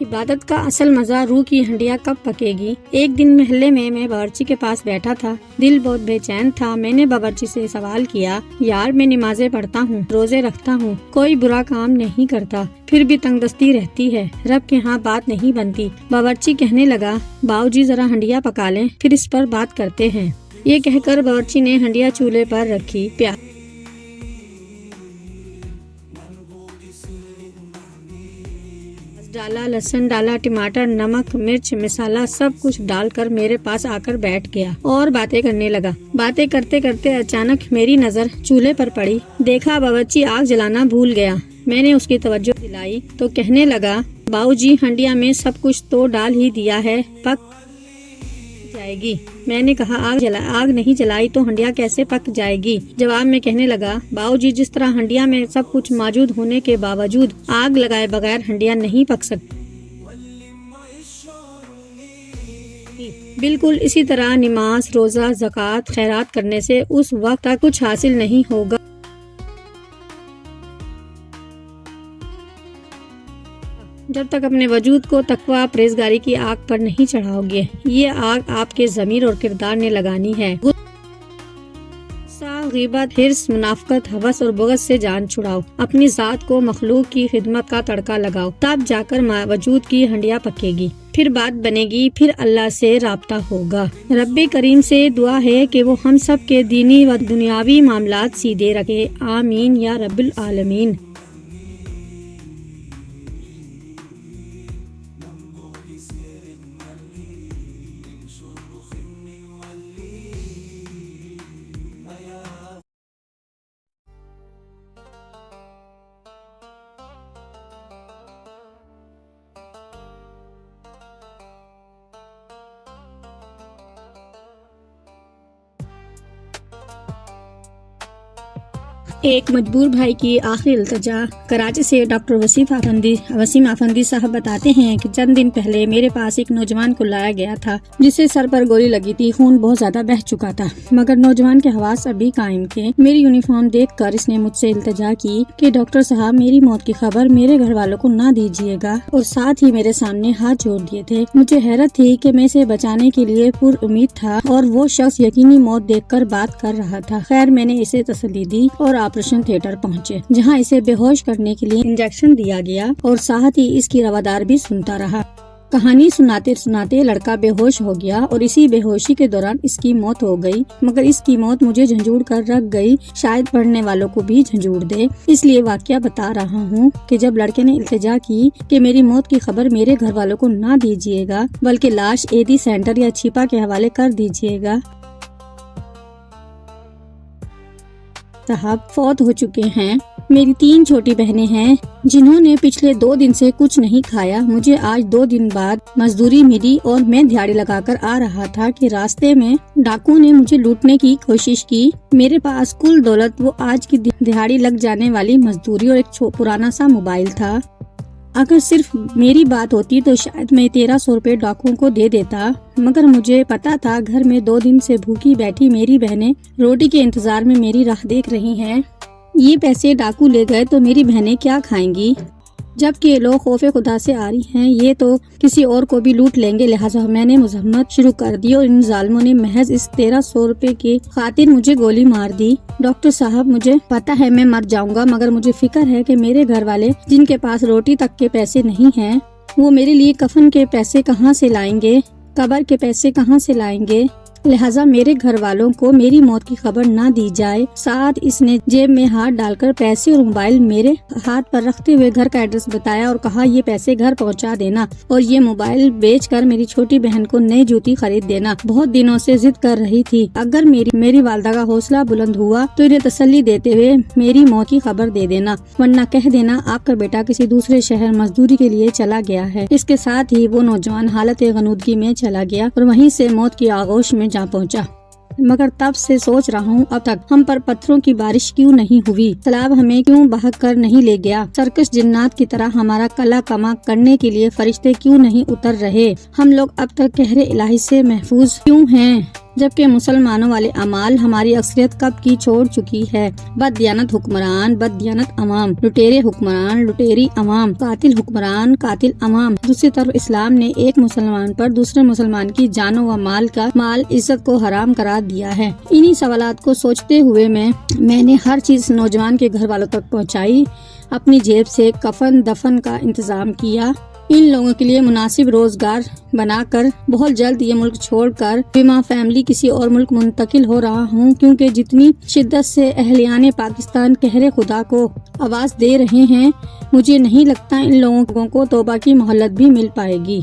عبادت کا اصل مزہ روح کی ہنڈیا کب پکے گی۔ ایک دن محلے میں باورچی کے پاس بیٹھا تھا، دل بہت بے چین تھا۔ میں نے باورچی سے سوال کیا، یار میں نمازیں پڑھتا ہوں، روزے رکھتا ہوں، کوئی برا کام نہیں کرتا، پھر بھی تنگ دستی رہتی ہے، رب کے ہاں بات نہیں بنتی۔ باورچی کہنے لگا، باؤ جی ذرا ہنڈیا پکا لیں، پھر اس پر بات کرتے ہیں۔ یہ کہہ کر باورچی نے ہنڈیا چولہے پر رکھی، ڈالا، لہسن ڈالا، ٹماٹر، نمک، مرچ، مسالہ سب کچھ ڈال کر میرے پاس آ کر بیٹھ گیا اور باتیں کرنے لگا۔ باتیں کرتے کرتے اچانک میری نظر چولہے پر پڑی، دیکھا باورچی آگ جلانا بھول گیا۔ میں نے اس کی توجہ دلائی تو کہنے لگا، باؤ جی ہنڈیا میں سب کچھ تو ڈال ہی دیا ہے، پک جائے گی۔ میں نے کہا، آگ نہیں جلائی تو ہنڈیا کیسے پک جائے گی؟ جواب میں کہنے لگا، باؤ جی جس طرح ہنڈیا میں سب کچھ موجود ہونے کے باوجود آگ لگائے بغیر ہنڈیا نہیں پک سکتی، بالکل اسی طرح نماز، روزہ، زکوٰۃ، خیرات کرنے سے اس وقت تک کچھ حاصل نہیں ہوگا جب تک اپنے وجود کو تقویٰ، پرہیزگاری کی آگ پر نہیں چڑھاؤ گے۔ یہ آگ آپ کے ضمیر اور کردار نے لگانی ہے۔ غصہ، غیبت، حرص، منافقت، ہوس اور بغض سے جان چھڑاؤ۔ اپنی ذات کو مخلوق کی خدمت کا تڑکا لگاؤ، تب جا کر وجود کی ہنڈیا پکے گی، پھر بات بنے گی، پھر اللہ سے رابطہ ہوگا۔ رب کریم سے دعا ہے کہ وہ ہم سب کے دینی و دنیاوی معاملات سیدھے رکھے، آمین یا رب العالمین۔ ایک مجبور بھائی کی آخری التجا۔ کراچی سے ڈاکٹر وسیم افندی صاحب بتاتے ہیں کہ چند دن پہلے میرے پاس ایک نوجوان کو لایا گیا تھا جسے سر پر گولی لگی تھی، خون بہت زیادہ بہہ چکا تھا، مگر نوجوان کے حواس ابھی قائم تھے۔ میری یونیفارم دیکھ کر اس نے مجھ سے التجا کی کہ ڈاکٹر صاحب میری موت کی خبر میرے گھر والوں کو نہ دیجیے گا، اور ساتھ ہی میرے سامنے ہاتھ جوڑ دیے تھے۔ مجھے حیرت تھی کہ میں اسے بچانے کے لیے پر امید تھا اور وہ شخص یقینی موت دیکھ کر بات کر رہا تھا۔ خیر میں نے اسے تسلی دی اور آپریشن تھیٹر پہنچے، جہاں اسے بے ہوش کرنے کے لیے انجیکشن دیا گیا اور ساتھ ہی اس کی روادار بھی سنتا رہا۔ کہانی سناتے سناتے لڑکا بے ہوش ہو گیا اور اسی بے ہوشی کے دوران اس کی موت ہو گئی، مگر اس کی موت مجھے جھنجھوڑ کر رکھ گئی، شاید پڑھنے والوں کو بھی جھنجھوڑ دے۔ اس لیے واقعہ بتا رہا ہوں کہ جب لڑکے نے التجا کی کہ میری موت کی خبر میرے گھر والوں کو نہ دیجیے گا بلکہ لاش ایدی سینٹر یا چھپا کے حوالے کر دیجیے گا، صاحب فوت ہو چکے ہیں۔ میری 3 چھوٹی بہنیں ہیں جنہوں نے پچھلے 2 دن سے کچھ نہیں کھایا۔ مجھے آج 2 دن بعد مزدوری ملی اور میں دیہڑی لگا کر آ رہا تھا کہ راستے میں ڈاکو نے مجھے لوٹنے کی کوشش کی۔ میرے پاس کل دولت وہ آج کی دیہڑی لگ جانے والی مزدوری اور ایک پرانا سا موبائل تھا۔ اگر صرف میری بات ہوتی تو شاید میں 1300 روپے ڈاکوؤں کو دے دیتا، مگر مجھے پتا تھا گھر میں 2 دن سے بھوکی بیٹھی میری بہنیں روٹی کے انتظار میں میری راہ دیکھ رہی ہیں۔ یہ پیسے ڈاکو لے گئے تو میری بہنیں کیا کھائیں گی؟ جبکہ یہ لوگ خوف خدا سے آ رہی ہیں، یہ تو کسی اور کو بھی لوٹ لیں گے، لہٰذا میں نے مزاحمت شروع کر دی اور ان ظالموں نے محض اس 1300 روپے کی خاطر مجھے گولی مار دی۔ ڈاکٹر صاحب مجھے پتا ہے میں مر جاؤں گا، مگر مجھے فکر ہے کہ میرے گھر والے جن کے پاس روٹی تک کے پیسے نہیں ہیں، وہ میرے لیے کفن کے پیسے کہاں سے لائیں گے، قبر کے پیسے کہاں سے لائیں گے، لہٰذا میرے گھر والوں کو میری موت کی خبر نہ دی جائے۔ ساتھ اس نے جیب میں ہاتھ ڈال کر پیسے اور موبائل میرے ہاتھ پر رکھتے ہوئے گھر کا ایڈریس بتایا اور کہا یہ پیسے گھر پہنچا دینا اور یہ موبائل بیچ کر میری چھوٹی بہن کو نئی جوتی خرید دینا۔ بہت دنوں سے ضد کر رہی تھی، اگر میری والدہ کا حوصلہ بلند ہوا تو انہیں تسلی دیتے ہوئے میری موت کی خبر دے دینا، ورنہ کہہ دینا آپ کا بیٹا کسی دوسرے شہر مزدوری کے لیے چلا گیا ہے۔ اس کے ساتھ ہی وہ نوجوان حالت غنودگی میں چلا گیا اور وہیں سے موت کی آغوش میں جا پہنچا۔ مگر تب سے سوچ رہا ہوں اب تک ہم پر پتھروں کی بارش کیوں نہیں ہوئی، سیلاب ہمیں کیوں بہا کر نہیں لے گیا، سرکش جنات کی طرح ہمارا کلا کما کرنے کے لیے فرشتے کیوں نہیں اتر رہے، ہم لوگ اب تک قہر الہی سے محفوظ کیوں ہیں۔ جبکہ مسلمانوں والے اعمال ہماری اکثریت کب کی چھوڑ چکی ہے۔ بددیانت حکمران، بددیانت عوام، لٹیرے حکمران، لٹیری عوام، قاتل حکمران، قاتل عوام۔ دوسری طرف اسلام نے ایک مسلمان پر دوسرے مسلمان کی جان و مال عزت کو حرام قرار دیا ہے۔ انہی سوالات کو سوچتے ہوئے میں نے ہر چیز نوجوان کے گھر والوں تک پہنچائی، اپنی جیب سے کفن دفن کا انتظام کیا، ان لوگوں کے لیے مناسب روزگار بنا کر بہت جلد یہ ملک چھوڑ کر بما فیملی کسی اور ملک منتقل ہو رہا ہوں، کیونکہ جتنی شدت سے اہلیان پاکستان قہر خدا کو آواز دے رہے ہیں، مجھے نہیں لگتا ان لوگوں کو توبہ کی مہلت بھی مل پائے گی۔